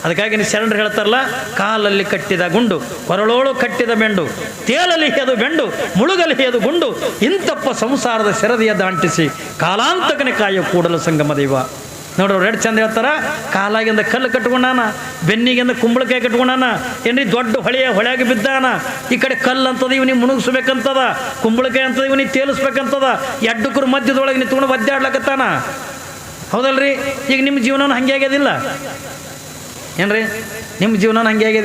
ಅದಕ್ಕಾಗಿ ನೀವು ಶರಣರು ಹೇಳ್ತಾರಲ್ಲ, ಕಾಲಲ್ಲಿ ಕಟ್ಟಿದ ಗುಂಡು, ಕೊರಳೋಳು ಕಟ್ಟಿದ ಬೆಂಡು, ತೇಲಲ್ಲಿ ಹೇದು ಬೆಂಡು, ಮುಳುಗಲಿ ಹೇದು ಗುಂಡು, ಇಂತಪ್ಪ ಸಂಸಾರದ ಸೆರದಿಯ ದಾಂಟಿಸಿ ಕಾಲಾಂತಕನೇ ಕಾಯೋ ಕೂಡಲ ಸಂಗಮ ದೈವ. ನೋಡ್ರಿ ಅವ್ರು ಎರಡು ಚಂದ ಹೇಳ್ತಾರ, ಕಾಲಾಗಿಂದ ಕಲ್ಲು ಕಟ್ಕೊಂಡಾನ, ಬೆನ್ನಿಗಿಂದ ಕುಂಬಳಕಾಯಿ ಕಟ್ಕೊಂಡಾನ, ಏನ್ರಿ ದೊಡ್ಡ ಹೊಳೆಯಾಗಿ ಬಿದ್ದಾನ. ಈ ಕಡೆ ಕಲ್ಲು ಅಂತದ ಇವನಿಗೆ ಮುಣಗಿಸ್ಬೇಕಂತದ, ಕುಂಬಳಕಾಯಿ ಅಂತದ ಇವನಿಗೆ ತೇಲಿಸ್ಬೇಕಂತದ, ಎಡ್ಡಕ್ಕರು ಮಧ್ಯದೊಳಗೆ ನಿಂತ್ಕೊಂಡು ಒದ್ದಾಡ್ಲಕತ್ತಾನ. ಹೌದಲ್ರಿ? ಈಗ ನಿಮ್ಮ ಜೀವನ ಹಂಗೆ ಆಗ್ಯದಿಲ್ಲ ಏನ್ರಿ? ನಿಮ್ಮ ಜೀವನ ಹಂಗೆ ಆಗ್ಯದ.